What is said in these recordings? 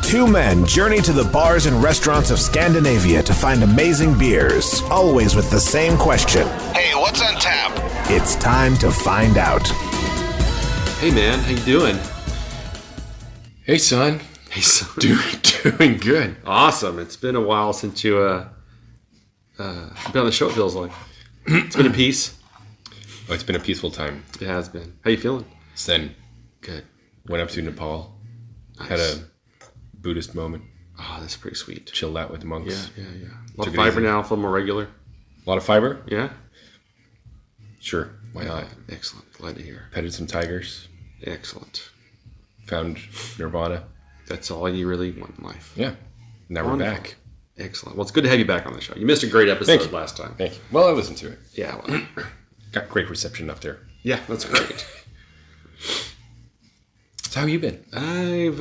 Two men journey to the bars and restaurants of Scandinavia to find amazing beers, always with the same question. Hey, what's on tap? It's time to find out. Hey man, how you doing? Hey son. Hey son. Doing good. Awesome. It's been a while since you been on the show, it feels like. It's been a peace. Oh, it's been a peaceful time. It has been. How you feeling? Zen. Good. Went up to Nepal. Nice. Had a Buddhist moment. Oh, that's pretty sweet. Chilled out with the monks. Yeah. A lot of fiber now, a little more regular. A lot of fiber? Yeah? Sure. Why not? Excellent. Glad to hear. Petted some tigers. Excellent. Found Nirvana. That's all you really want in life. Yeah. Now Wonderful. we're back. Excellent. Well, it's good to have you back on the show. You missed a great episode last time. Thank you. Well, I listened to it. Yeah. Well, Got great reception up there. yeah, that's great. So how you been? I've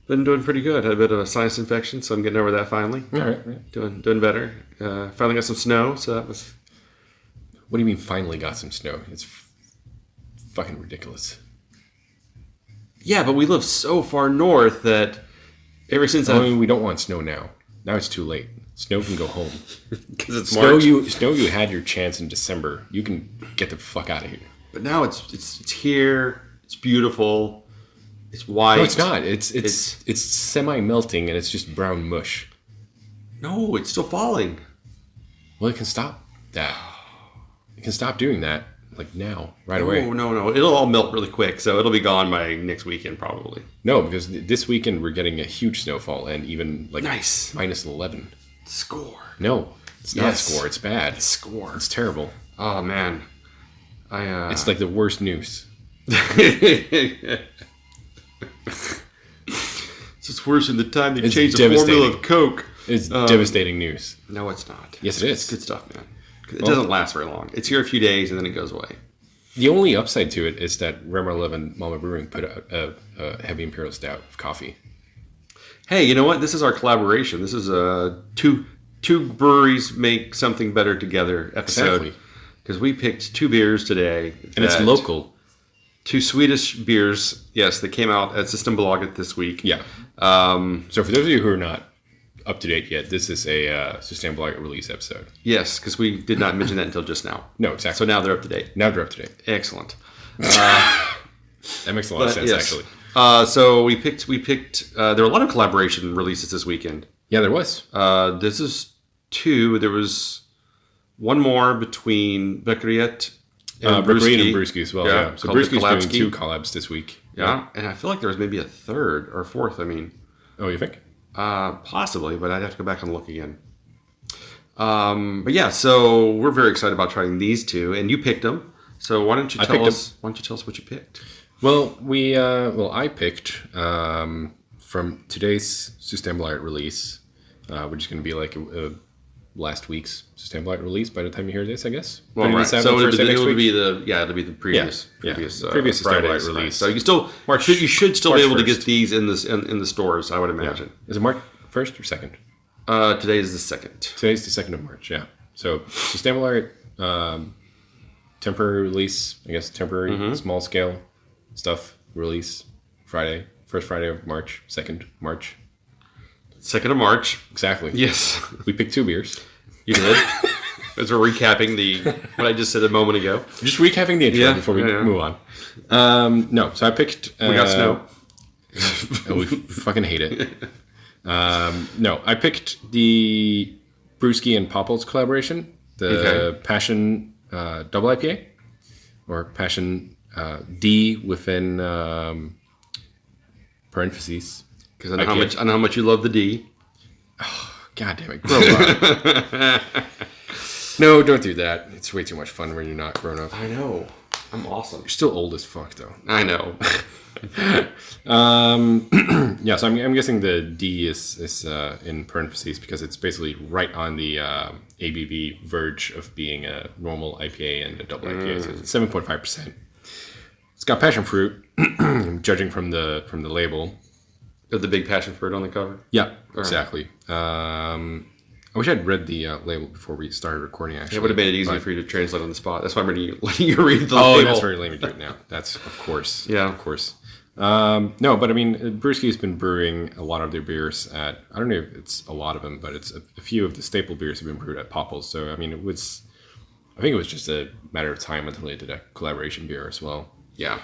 been doing pretty good. Had a bit of a sinus infection, so I'm getting over that finally. All right. Doing better. Finally got some snow, so that was... What do you mean finally got some snow? It's fucking ridiculous. Yeah, but we live so far north that ever since we don't want snow now. Now it's too late. Snow can go home. Because it's Snow March. you had your chance in December. You can get the fuck out of here. But now it's here. It's beautiful. It's white. No, it's not. It's semi-melting and it's just brown mush. No, it's still falling. Well, it can stop that. It can stop doing that, like now, right away. No. It'll all melt really quick, so it'll be gone by next weekend probably. No, because this weekend we're getting a huge snowfall and even like Nice. minus 11. Score. No, it's not Yes. score. It's bad. Score. It's terrible. Oh, man. It's like the worst news. It's just worse than the time they It's changed the formula devastating. of Coke. It's devastating news. No, it's not. Yes, it is. It's good stuff, man. It doesn't last very long. It's here a few days and then it goes away. The only upside to it is that Remmarlöv and Malmö Brewing put out a heavy imperial stout of coffee. Hey, you know what? This is our collaboration. This is a two breweries make something better together episode. Exactly. Because we picked two beers today. And it's local. Two Swedish beers. Yes, they came out at Systembolaget this week. Yeah. So for those of you who are not up to date yet, this is a Systembolaget release episode. Yes, because we did not mention that until just now. No, exactly. So now they're up to date. Now they're up to date. Excellent. That makes a lot of sense, yes. actually. So we picked. There were a lot of collaboration releases this weekend. Yeah, there was. This is two. There was one more between Beckeriet and Brewery Brewski. and Brewski as well, yeah. So called the Brewski's Collabski. doing 2 collabs this week. Yeah, and I feel like there was maybe a third or fourth. I mean, Oh, you think? possibly, but I'd have to go back and look again. But yeah, so we're very excited about trying these two, and you picked them. So why don't you tell us? Why don't you tell us what you picked? Well, I picked from today's Systembolaget release, which is going to be like last week's Systembolaget release by the time you hear this, I guess. Well, right. So it'll be the previous previous Friday's Systembolaget release. So you still you should still be able to get these in the stores, I would imagine. Yeah. Is it March 1st or 2nd? Today is the 2nd. Today's the 2nd of March. Yeah. So Systembolaget temporary release, I guess temporary small scale stuff release Friday, first Friday of March, 2nd March. 2nd of March. Exactly. Yes. We picked 2 beers. You did? As we're recapping what I just said a moment ago. Just recapping the intro before we move on. No, so I picked... we got snow. We fucking hate it. No, I picked the Brewski and Poppels collaboration, the Passion double IPA, or Passion D within parentheses. Because I know how much you love the D. Oh, God damn it. Grow up. No, don't do that. It's way too much fun when you're not grown up. I know. I'm awesome. You're still old as fuck, though. I know. Yeah, so I'm guessing the D is in parentheses because it's basically right on the ABV verge of being a normal IPA and a double IPA. So it's 7.5%. It's got passion fruit, judging from the label. Got the big passion fruit on the cover? Yeah, exactly. I wish I'd read the label before we started recording, actually. It would have made it easier for you to translate on the spot. That's why I'm letting you read the label. Oh, that's very lame to do it now. That's, of course. Yeah. Of course. No, but I mean, Brewski's been brewing a lot of their beers at, I don't know if it's a lot of them, but it's a few of the staple beers have been brewed at Poppels. So, I mean, I think it was just a matter of time until they did a collaboration beer as well. Yeah.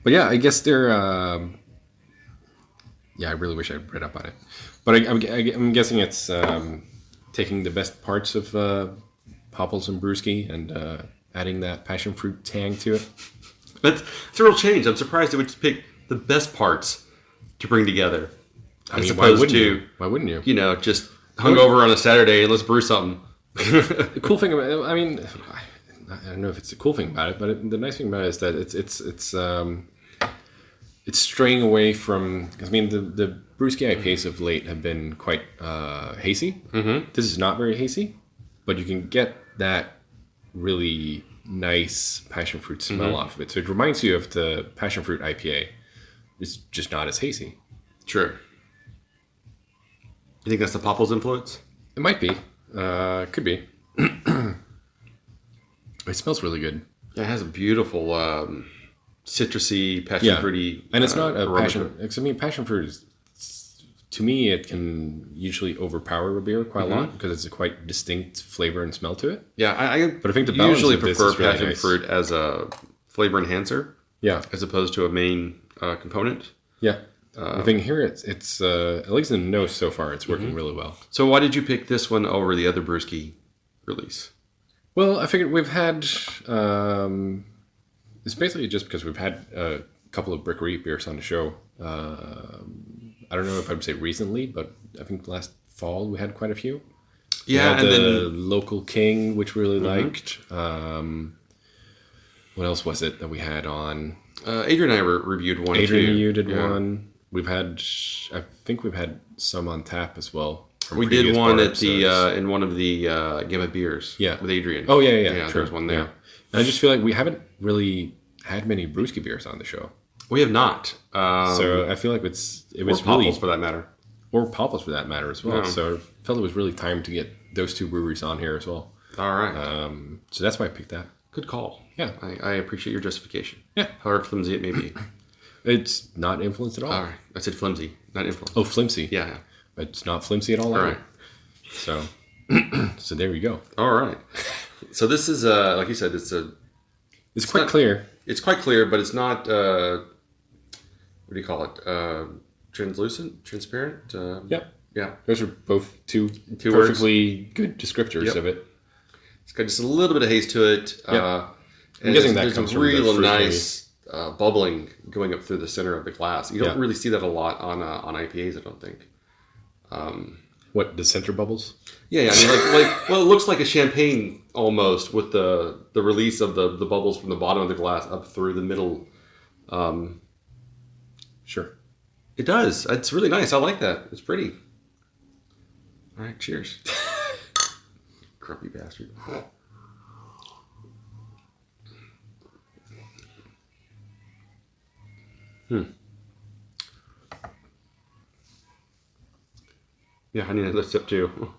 But yeah, I guess they're, yeah, I really wish I'd read up on it. But I'm guessing it's taking the best parts of Poppels and Brewski and adding that passion fruit tang to it. It's a real change. I'm surprised they would just pick the best parts to bring together. I mean, why wouldn't you? You know, just hungover on a Saturday and let's brew something. The cool thing about it, I mean, I don't know if it's the cool thing about it, but the nice thing about it is that it's straying away from. I mean, the Brewski IPAs of late have been quite hazy. Mm-hmm. This is not very hazy, but you can get that really nice passion fruit smell off of it. So it reminds you of the passion fruit IPA. It's just not as hazy. Sure. You think that's the Poppels influence? It might be. Could be. It smells really good. It has a beautiful citrusy, passion fruity. And it's not a passion. I mean, passion fruit is, to me, it can usually overpower a beer quite a lot because it's a quite distinct flavor and smell to it. Yeah, but I think the usually of this prefer is really passion nice. fruit as a flavor enhancer. Yeah, as opposed to a main component. Yeah. The thing here, it's at least in the nose so far, it's working really well. So why did you pick this one over the other Brewski release? Well, I figured we've had, it's basically just because we've had a couple of brewery beers on the show. I don't know if I'd say recently, but I think last fall we had quite a few. Yeah, and then Local King, which we really liked. What else was it that we had on? Adrian and I reviewed one. Adrian and you did one. We've had, I think we've had some on tap as well. We did one at the in one of the Game of Beers. Yeah, with Adrian. Oh yeah. There's one there. Yeah. And I just feel like we haven't really had many Brewski beers on the show. We have not. So I feel like it was Poppels really, for that matter, or Poppels for that matter as well. Yeah. So I felt it was really time to get those two breweries on here as well. All right. So that's why I picked that. Good call. Yeah, I appreciate your justification. Yeah, however flimsy it may be. It's not influenced at all. All right. I said flimsy, not influenced. Oh, flimsy. Yeah. It's not flimsy at all. All right. So, so there you go. All right. So this is like you said, it's quite clear. It's quite clear, but it's not. What do you call it? Translucent, transparent. Yep. Yeah. Those are both two words. perfectly good descriptors of it. It's got just a little bit of haze to it. Yep. I'm guessing that comes from the real fruit nice bubbling going up through the center of the glass. You don't really see that a lot on IPAs, I don't think. What, the center bubbles? Yeah. I mean, well, it looks like a champagne almost with the release of the bubbles from the bottom of the glass up through the middle. Sure. It does. It's really nice. I like that. It's pretty. All right. Cheers. Grumpy bastard. Yeah, I need another sip too.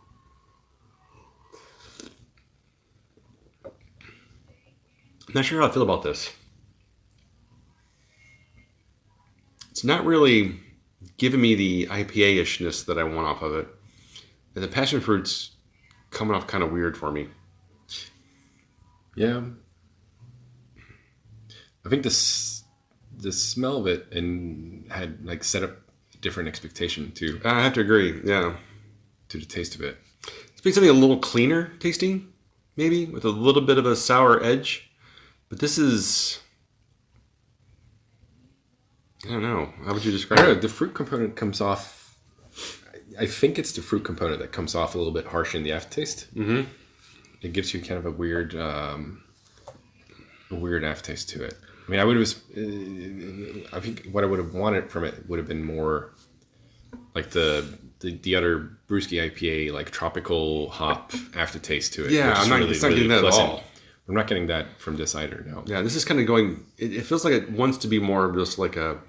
Not sure how I feel about this. It's not really giving me the IPA-ishness that I want off of it. And the passion fruit's coming off kind of weird for me. Yeah. I think the smell of it and had like set up a different expectation to. I have to agree, yeah. To the taste of it. It's being something a little cleaner tasting, maybe, with a little bit of a sour edge. But this is... I don't know. How would you describe it? The fruit component comes off... I think it's the fruit component that comes off a little bit harsh in the aftertaste. Mm-hmm. It gives you kind of a weird aftertaste to it. I mean, I think what I would have wanted from it would have been more like the other Brewski IPA, like tropical hop aftertaste to it. Yeah, I'm not getting that pleasant. at all. I'm not getting that from this either, no. Yeah, this is kind of going... It feels like it wants to be more of just like a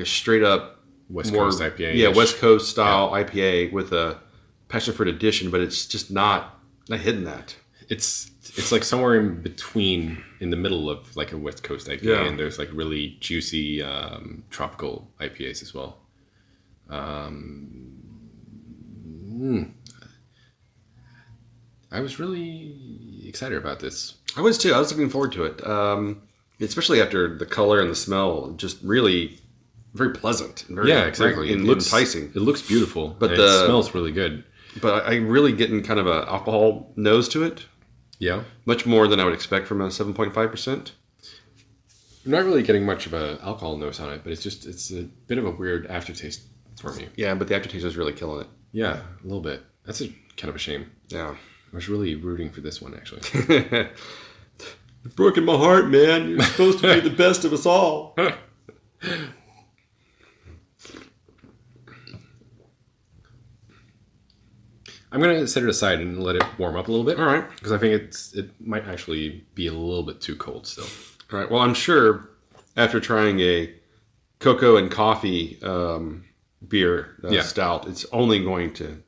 straight up... West Coast IPA. Yeah, West Coast style IPA with a passion fruit addition, but it's just not hitting that. It's like somewhere in between, in the middle of like a West Coast IPA, and there's like really juicy tropical IPAs as well. I was really excited about this. I was too. I was looking forward to it, especially after the color and the smell. Just really very pleasant. And very, exactly. And enticing. It looks beautiful, but it smells really good. But I really getting kind of an alcohol nose to it. Yeah. Much more than I would expect from a 7.5%. I'm not really getting much of an alcohol nose on it, but it's a bit of a weird aftertaste for me. Yeah, but the aftertaste is really killing it. Yeah, a little bit. That's kind of a shame. Yeah. I was really rooting for this one, actually. You're broken my heart, man. You're supposed to be the best of us all. I'm going to set it aside and let it warm up a little bit. All right. Because I think it might actually be a little bit too cold still. All right. Well, I'm sure after trying a cocoa and coffee beer stout, it's only going to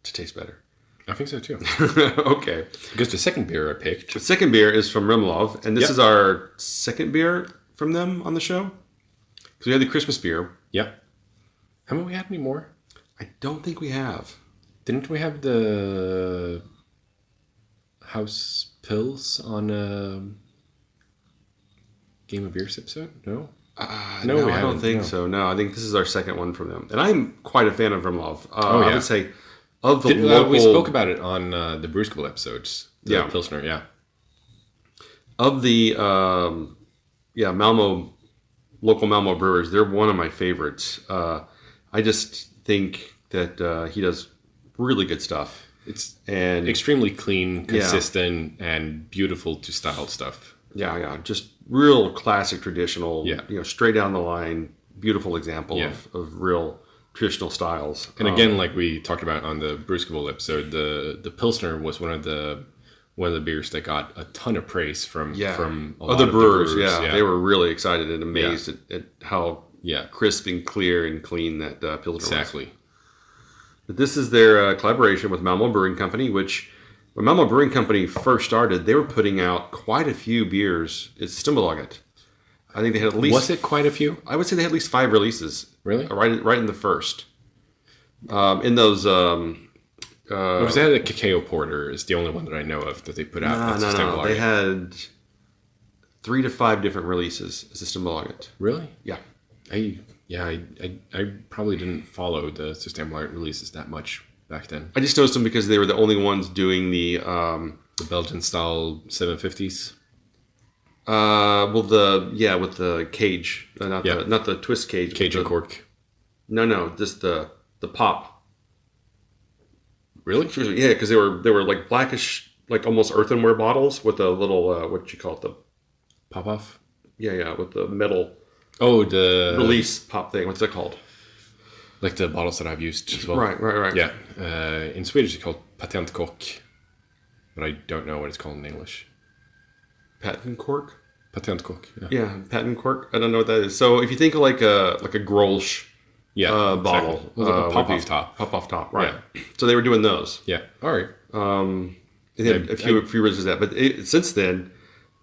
taste better. I think so too. Okay. Because the second beer I picked. The second beer is from Remmarlov, and this is our second beer from them on the show. Because we had the Christmas beer. Yeah. Haven't we had any more? I don't think we have. Didn't we have the House Pills on Game of Beers episode? No? No, I don't think so. No, I think this is our second one from them. And I'm quite a fan of Remmarlov. I would say of the local... We spoke about it on the Brewski episodes. The Pilsner, yeah. Of the Malmo, local Malmo brewers, they're one of my favorites. I just think that he does really good stuff. It's extremely clean, consistent, and beautiful to style stuff. Yeah. Just real classic, traditional, straight down the line, beautiful example of real traditional styles. And again, like we talked about on the Brewski episode, the Pilsner was one of the beers that got a ton of praise from other brewers. They were really excited and amazed at how crisp and clear and clean that Pilsner was. Exactly. But this is their collaboration with Malmo Brewing Company, which when Malmo Brewing Company first started, they were putting out quite a few beers. It's Systembolaget. I think they had at least... Was it quite a few? I would say they had at least 5 releases. Really? Right in the first. In those... was that a cacao porter is the only one that I know of that they put out. No. They had 3 to 5 different releases at Systembolaget. Really? Yeah. I probably didn't follow the Systembolaget releases that much back then. I just noticed them because they were the only ones doing the Belgian style 750s. With the cage, not the twist cage. Cage and cork. No, just the pop. Really? Yeah, because they were like blackish, like almost earthenware bottles with a little what you call it, the pop off. Yeah, with the metal. Oh, the release pop thing. What's that called? Like the bottles that I've used as well. Right. Yeah. In Swedish it's called patentkork, but I don't know what it's called in English. Patent cork? Patentkork. Yeah, patent cork. I don't know what that is. So if you think of like a Grolsch bottle, exactly. Well, pop off top. Pop off top, right? Yeah. So they were doing those. Yeah. All right. They had a few releases of that, but since then,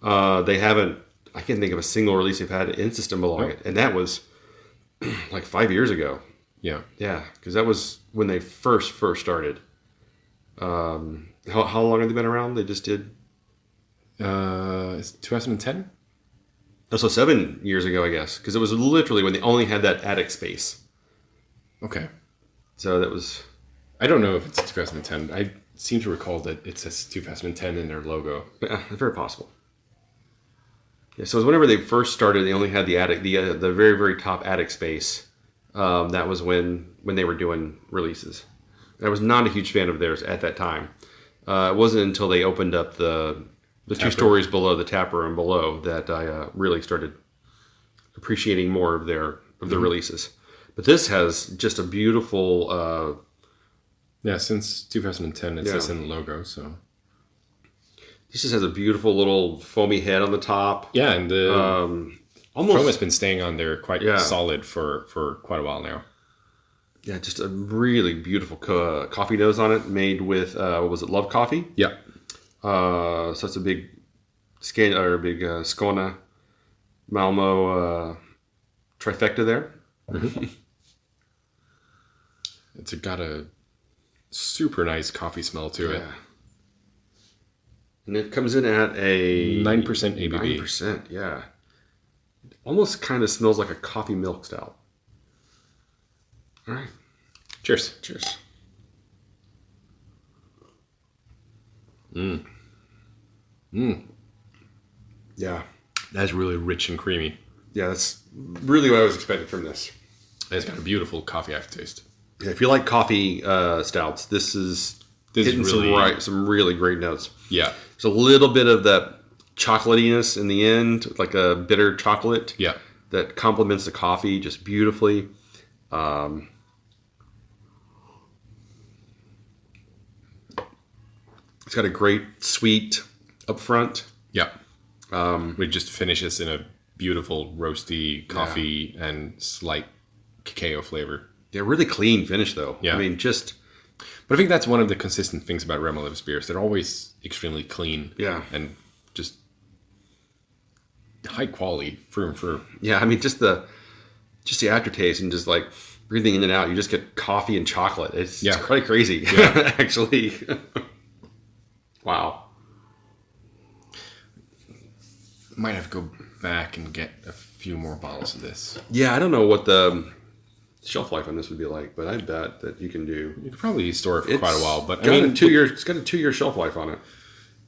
they haven't. I can't think of a single release they've had in Systembolaget, and that was like 5 years ago. Yeah. Yeah, because that was when they first started. How long have they been around? They just did. It's 2010. Oh, so 7 years ago, I guess, because it was literally when they only had that attic space. Okay. So that was. I don't know if it's 2010. I seem to recall that it says 2010 in their logo. Yeah, very possible. Yeah, so it was whenever they first started, they only had the attic, the very, very top attic space. That was when they were doing releases. I was not a huge fan of theirs at that time. It wasn't until they opened up the 2 stories below, the tap room below, that I really started appreciating more of their releases. But this has just a beautiful... since 2010 it says in the logo, so... This just has a beautiful little foamy head on the top. Yeah, and the foam has been staying on there quite solid for quite a while now. Yeah, just a really beautiful coffee nose on it, made with, Love Coffee? Yeah. So it's a big Skåne, Malmo trifecta there. It's got a super nice coffee smell to it. And it comes in at a 9% ABV. 9%, yeah. It almost kind of smells like a coffee milk stout. All right. Cheers. Cheers. Yeah. That's really rich and creamy. Yeah, that's really what I was expecting from this. It's got a beautiful coffee aftertaste. Yeah, if you like coffee stouts, this is hitting really some really great notes. Yeah. There's a little bit of that chocolatiness in the end, like a bitter chocolate. Yeah. That complements the coffee just beautifully. It's got a great sweet up front. Yeah. It just finishes in a beautiful roasty coffee and slight cacao flavor. Yeah, really clean finish though. Yeah. I mean, But I think that's one of the consistent things about Remmarlöv's beers. They're always extremely clean. Yeah. And just high quality, firm. Yeah, I mean, just the aftertaste and just like breathing in and out, you just get coffee and chocolate. It's quite crazy, actually. Wow. Might have to go back and get a few more bottles of this. Yeah, I don't know what the shelf life on this would be like, but I bet that you can do. You could probably store it for quite a while, but I mean, it's got a 2-year shelf life on it.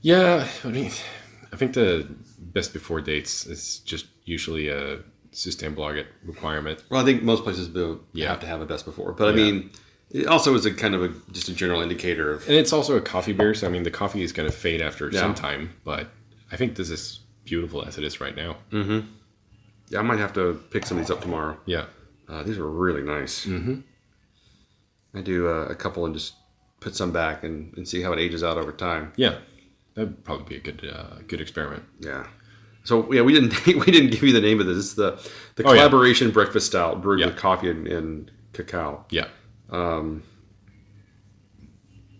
Yeah, I mean, I think the best before dates is just usually a Systembolaget requirement. Well, I think most places do have to have a best before, but I mean, it also is a kind of just a general indicator of. And it's also a coffee beer, so I mean, the coffee is going to fade after some time, but I think this is beautiful as it is right now. Mm-hmm. Yeah, I might have to pick some of these up tomorrow. Yeah. These are really nice. Mm-hmm. I do a couple and just put some back and see how it ages out over time. Yeah, that'd probably be a good experiment. Yeah. So yeah, we didn't give you the name of this. It's the Collaboration Breakfast Stout brewed with coffee and cacao. Yeah. No,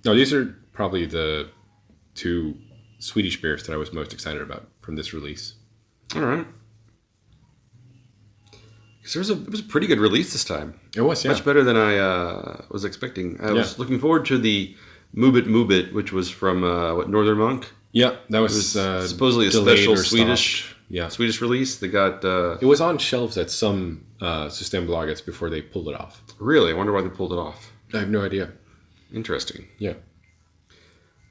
these are probably the 2 Swedish beers that I was most excited about from this release. All right. Because it was a pretty good release this time. It was, yeah. Much better than I was expecting. I was looking forward to the Mubit, which was from Northern Monk. Yeah, that was supposedly a special Swedish release. They got. It was on shelves at some Systembolagets before they pulled it off. Really, I wonder why they pulled it off. I have no idea. Interesting. Yeah,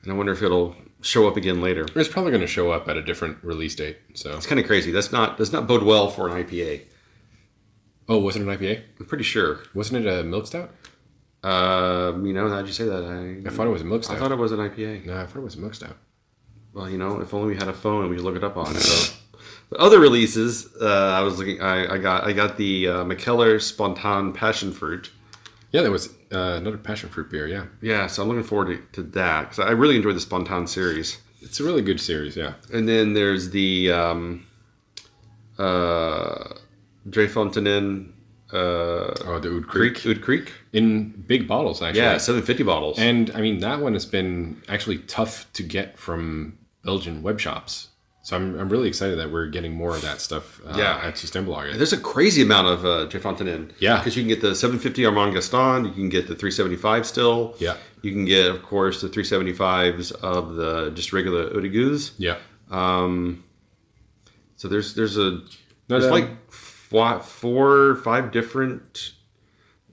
and I wonder if it'll show up again later. It's probably going to show up at a different release date. So it's kind of crazy. Does not bode well for an IPA. Oh, was it an IPA? I'm pretty sure. Wasn't it a milk stout? How'd you say that? I thought it was a milk stout. I thought it was an IPA. No, I thought it was a milk stout. Well, if only we had a phone and we could look it up on it. So. The other releases, I was looking. I got the Mikkeller Spontan Passion Fruit. Yeah, there was another passion fruit beer. Yeah. Yeah, so I'm looking forward to that because I really enjoyed the Spontan series. It's a really good series, yeah. And then there's the Dreifonteinen. The Oud Creek. Oud Creek. In big bottles, actually. Yeah, 750 bottles. And, I mean, that one has been actually tough to get from Belgian web shops. So I'm really excited that we're getting more of that stuff at Systembolaget. There's a crazy amount of Dreifonteinen. Yeah. Because you can get the 750 Armand Gaston, you can get the 375 still. Yeah. You can get, of course, the 375s of the just regular Eau de Gueuze. Yeah. So there's like 4 or 5 different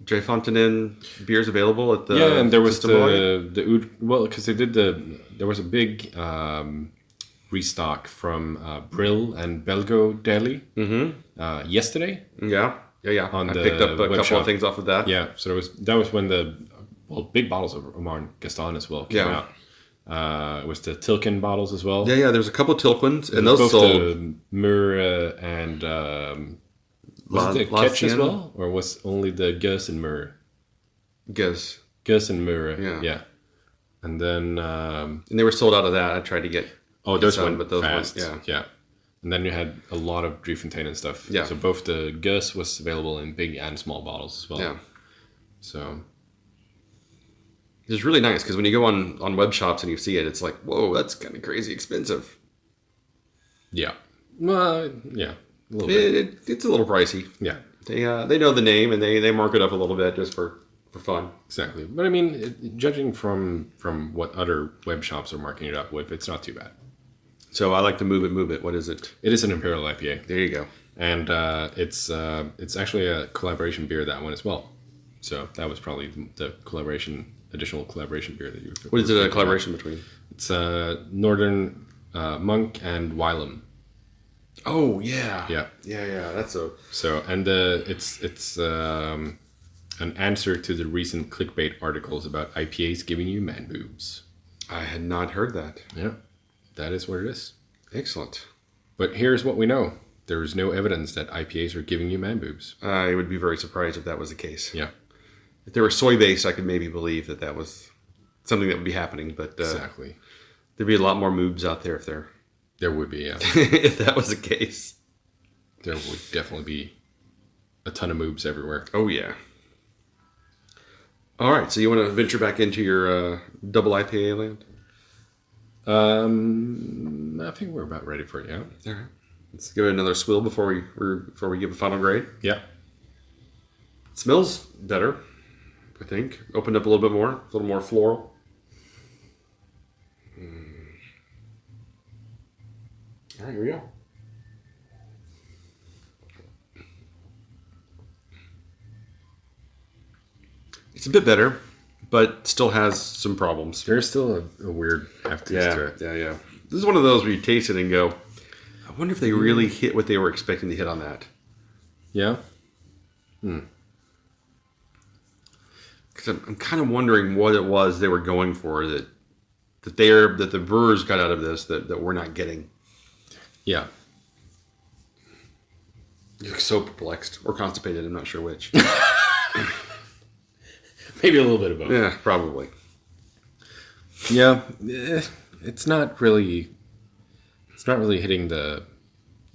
Dreifonteinen beers available at the and there was the Systembolaget. because there was a big restock from Brill and Belgo Deli yesterday. Yeah. I picked up a couple of things off of that. Yeah, so that was when the big bottles of Armand Gaston as well came out. It was the Tilken bottles as well. Yeah, there's a couple of Tilkens, and those sold. The Mure and was it the Ketch as well, or was only the Gueuze and Mure? Gueuze and Mure. Yeah. And then and they were sold out of that. I tried to get. Oh, those went fast. Yeah. And then you had a lot of Dreifonteinen stuff. Yeah. So both the Gueuze was available in big and small bottles as well. Yeah. So. It's really nice because when you go on web shops and you see it, it's like, whoa, that's kind of crazy expensive. Yeah. Well, yeah. A little bit. It's a little pricey. Yeah. They know the name and they mark it up a little bit just for fun. Exactly. But I mean, judging from what other web shops are marking it up with, it's not too bad. So I like to move it. What is it? It is an imperial IPA. There you go. And it's actually a collaboration beer, that one as well. So that was probably the additional collaboration beer that you. What is it a collaboration between? It's Northern Monk and Wylam. Oh yeah. Yeah. That's a. So and it's an answer to the recent clickbait articles about IPAs giving you man boobs. I had not heard that. Yeah, that is what it is. Excellent. But here's what we know. There is no evidence that IPAs are giving you man boobs. I would be very surprised if that was the case. Yeah. If they were soy-based, I could maybe believe that was something that would be happening. But exactly. There'd be a lot more moobs out there There would be, yeah. if that was the case. There would definitely be a ton of moobs everywhere. Oh, yeah. All right, so you want to venture back into your double IPA land? I think we're about ready for it, yeah. All right. Let's give it another swill before we give a final grade. Yeah. It smells better, I think. Opened up a little bit more, a little more floral. All right, here we go. It's a bit better, but still has some problems. There's still a weird aftertaste to it. Yeah. This is one of those where you taste it and go, I wonder if they really hit what they were expecting to hit on that. Yeah? Because I'm kind of wondering what it was they were going for that the brewers got out of this that we're not getting. Yeah. You're so perplexed or constipated. I'm not sure which. Maybe a little bit of both. Yeah, probably. Yeah, it's not really hitting the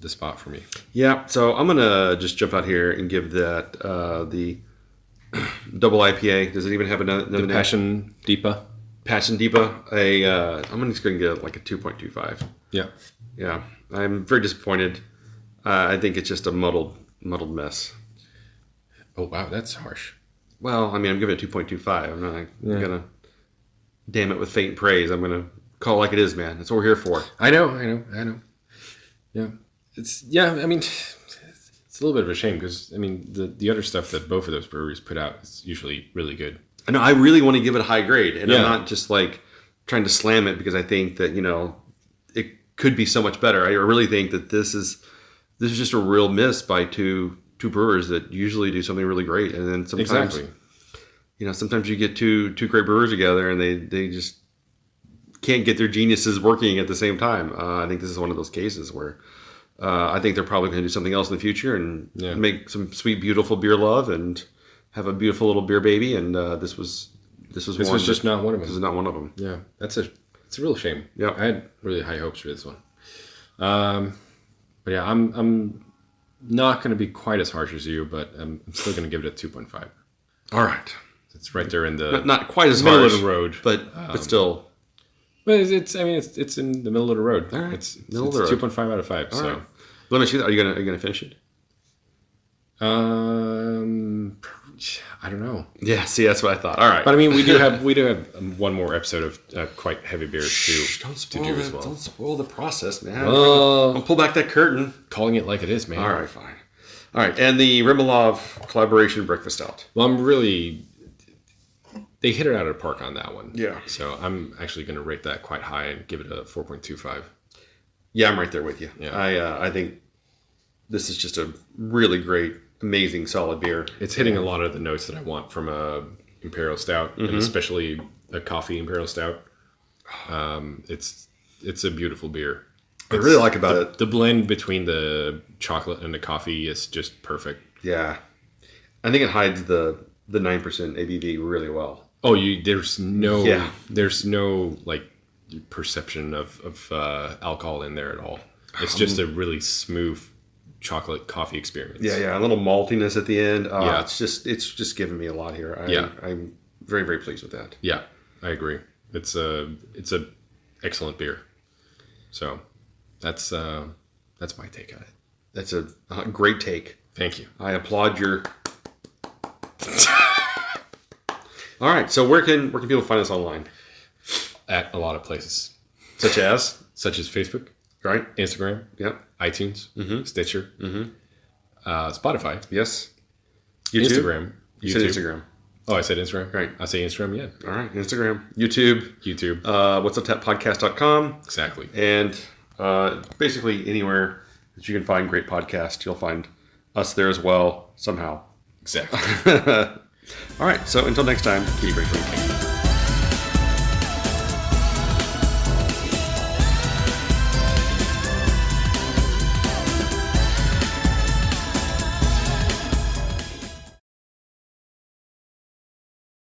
spot for me. Yeah, so I'm gonna just jump out here and give that the double IPA. Does it even have another name? Passion DIPA. Passion DIPA. I'm just gonna get like a 2.25. Yeah. Yeah, I'm very disappointed. I think it's just a muddled mess. Oh wow, that's harsh. Well, I mean, I'm giving it 2.25. I'm not gonna damn it with faint praise. I'm gonna call it like it is, man. That's what we're here for. I know. Yeah, I mean, it's a little bit of a shame because I mean the other stuff that both of those breweries put out is usually really good. I know. I really want to give it a high grade, and Yeah. I'm not just like trying to slam it because I think that it could be so much better. I really think that this is just a real miss by two brewers that usually do something really great, and then sometimes sometimes you get two great brewers together and they just can't get their geniuses working at the same time. I think this is one of those cases where I think they're probably going to do something else in the future and make some sweet, beautiful beer love and have a beautiful little beer baby. And this was just not one of them. This is not one of them. Yeah, it's a real shame. Yeah, I had really high hopes for this one. But yeah, I'm not going to be quite as harsh as you, but I'm still going to give it a 2.5. All right. It's right there in the not quite as middle harsh, of the road, but still. But it's in the middle of the road. All right. It's Middle of the road. 2.5 out of 5. All so. right. Let me see. Are you gonna finish it? I don't know. Yeah. See, that's what I thought. All right. But I mean, we do have one more episode of quite heavy beers to do as well. Don't spoil the process, man. Well, Don't pull back that curtain. calling it like it is, man. All right, fine. All right, and the Remmarlov Collaboration Breakfast Stout. Well, they hit it out of the park on that one. Yeah. So I'm actually going to rate that quite high and give it a 4.25. Yeah, I'm right there with you. Yeah. I think this is just a really great, amazing, solid beer. It's hitting a lot of the notes that I want from a imperial stout, and especially a coffee imperial stout. It's a beautiful beer. I really like about it. The blend between the chocolate and the coffee is just perfect. Yeah. I think it hides the 9% ABV really well. Oh, there's no like perception of alcohol in there at all. It's just a really smooth chocolate coffee experience. Yeah, a little maltiness at the end. Yeah. It's just giving me a lot here. Yeah. I'm very, very pleased with that. Yeah. I agree. It's a excellent beer. So that's my take on it. That's a great take. Thank you. I applaud your. All right. So where can people find us online? At a lot of places, Such as Facebook, right? Instagram, Yep. iTunes, Stitcher, Spotify, Yes. YouTube. Instagram. You said Instagram. Oh, I said Instagram. Right. I say Instagram. Yeah. All right. Instagram. YouTube. What's up podcast.com. Exactly. And basically anywhere that you can find great podcasts, you'll find us there as well somehow. Exactly. All right. So until next time, keep drinking.